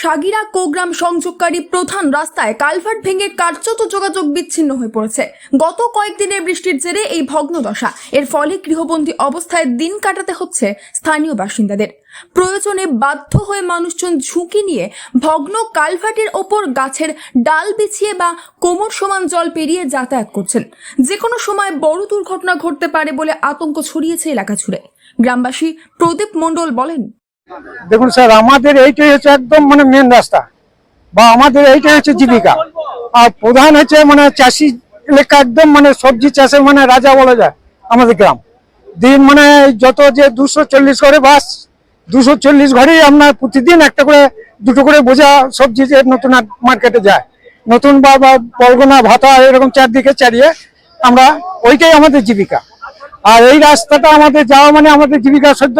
সাগিরা কোগ্রাম সংযোগকারী প্রধান রাস্তায় কালভার্ট ভেঙে কার্যত যোগাযোগ বিচ্ছিন্ন হয়ে পড়েছে। গত কয়েকদিনের বৃষ্টির জেরে এই ভগ্নদশা। এর ফলে গৃহবন্দী অবস্থায় দিন কাটাতে হচ্ছে স্থানীয় বাসিন্দাদের। প্রয়োজনে বাধ্য হয়ে মানুষজন ঝুঁকি নিয়ে ভগ্ন কালভার্টের ওপর গাছের ডাল বিছিয়ে বা কোমর সমান জল পেরিয়ে যাতায়াত করছেন। যে কোনো সময় বড় দুর্ঘটনা ঘটতে পারে বলে আতঙ্ক ছড়িয়েছে এলাকা জুড়ে। গ্রামবাসী প্রদীপ মণ্ডল বলেন, দেখুন স্যার, আমাদের এইটাই হচ্ছে একদম মেন রাস্তা বা আমাদের এইটাই হচ্ছে জীবিকা। আর প্রধান হচ্ছে চাষি এলাকা, একদম সবজি চাষের রাজা বলা যায় আমাদের গ্রাম। দিন যত যে 240 করে বাস, 240 ঘরেই আপনার প্রতিদিন একটা করে দুটো করে বোঝা সবজি যে নতুন মার্কেটে যায়, নতুন বা বলগোনা ভাতা এরকম চারদিকে চারিয়ে আমরা ওইটাই আমাদের জীবিকা। আর এই রাস্তাটা আমাদের যাওয়া আমাদের জীবিকা সদ্য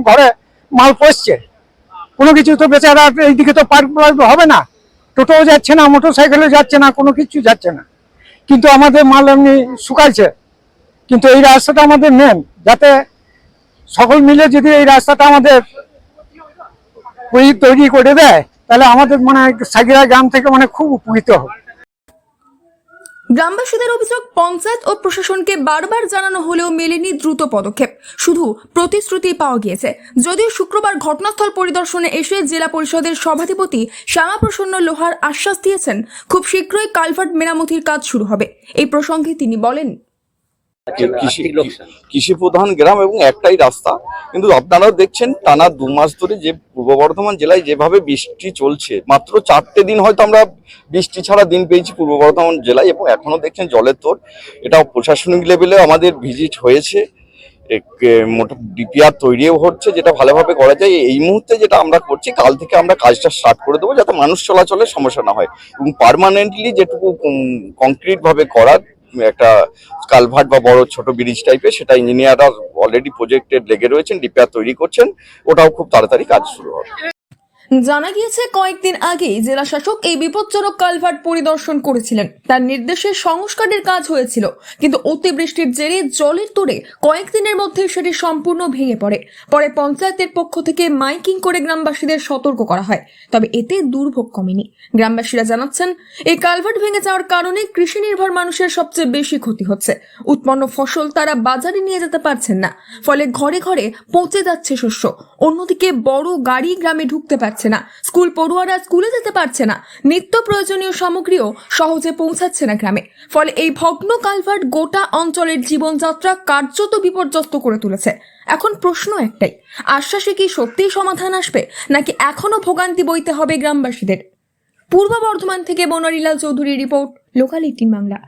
ঘরে মাল পড়ছে, কোনো কিছু তো বেচারা এইদিকে তো পার হবে না, টোটোও যাচ্ছে না, মোটর সাইকেলও যাচ্ছে না, কোনো কিছু যাচ্ছে না, কিন্তু আমাদের মাল এমনি শুকাইছে। কিন্তু এই রাস্তাটা আমাদের মেন, যাতে সকল মিলে যদি এই রাস্তাটা আমাদের তৈরি করে দেয় তাহলে আমাদের সাগিরা গ্রাম থেকে খুব উপকৃত হবে। গ্রামবাসীদের অভিযোগ, পঞ্চায়েত ও প্রশাসনকে বারবার জানানো হলেও মেলেনি দ্রুত পদক্ষেপ, শুধু প্রতিশ্রুতি পাওয়া গিয়েছে। যদিও শুক্রবার ঘটনাস্থল পরিদর্শনে এসে জেলা পরিষদের সভাধিপতি শ্যামাপ্রসন্ন লোহার আশ্বাস দিয়েছেন খুব শীঘ্রই কালভার্ট মেরামতির কাজ শুরু হবে। এই প্রসঙ্গে তিনি বলেন, কৃষি প্রধান গ্রাম এবং একটাই রাস্তা, কিন্তু আপনারাও দেখছেন টানা 2 মাস ধরে যে পূর্ব বর্ধমান জেলায় যেভাবে বৃষ্টি চলছে, মাত্র 4টে দিন হয়তো আমরা বৃষ্টি ছাড়া দিন পেয়েছি পূর্ব বর্ধমান জেলায়, এবং এখনো দেখছেন জলের তোর। এটা প্রশাসনিক লেভেলে আমাদের ভিজিট হয়েছে, মোটা ডিপিআর তৈরিও হচ্ছে, যেটা ভালোভাবে করা যায়। এই মুহূর্তে যেটা আমরা করছি, কাল থেকে আমরা কাজটা স্টার্ট করে দেবো, যাতে মানুষ চলাচলের সমস্যা না হয়, এবং পার্মানেন্টলি যেটুকু কংক্রিট ভাবে করার একটা কালভার্ট বা বড় ছোট ব্রিজ টাইপের, সেটা ইঞ্জিনিয়াররা অলরেডি প্রজেক্টেড লেগে রয়েছেন, ডিপিআর তৈরি করছেন, ওটাও খুব তাড়াতাড়ি কাজ শুরু হবে। জানা গিয়েছে কয়েকদিন আগেই জেলা শাসক এই বিপজ্জনক কালভার্ট পরিদর্শন করেছিলেন। তার নির্দেশে সংস্কারের কাজ হয়েছিল, কিন্তু অতিবৃষ্টির জেরে জলের তোড়ে কয়েকদিনের মধ্যে সেটি সম্পূর্ণ ভেঙে পড়ে। পরে পঞ্চায়েতের পক্ষ থেকে মাইকিং করে গ্রামবাসীদের সতর্ক করা হয়, তবে এতে দুর্ভোগ কমেনি। গ্রামবাসীরা জানাচ্ছেন, এই কালভার্ট ভেঙে যাওয়ার কারণে কৃষি নির্ভর মানুষের সবচেয়ে বেশি ক্ষতি হচ্ছে। উৎপন্ন ফসল তারা বাজারে নিয়ে যেতে পারছেন না, ফলে ঘরে ঘরে পচে যাচ্ছে শস্য। অন্যদিকে বড় গাড়ি গ্রামে ঢুকতে পারছে না, স্কুল পড়ুয়ারা স্কুলে যেতে পারছে না, নিত্য প্রয়োজনীয় সামগ্রীও সহজে পৌঁছাচ্ছে না গ্রামে। ফলে এই ভগ্ন কালভার্ট গোটা অঞ্চলের জীবনযাত্রা কার্যত বিপর্যস্ত করে তুলেছে। এখন প্রশ্ন একটাই, আশ্বাসে কি সত্যিই সমাধান আসবে, নাকি এখনো ভোগান্তি বইতে হবে গ্রামবাসীদের? পূর্ব বর্ধমান থেকে বনরিলাল চৌধুরী রিপোর্ট, লোকাল 18 বাংলা।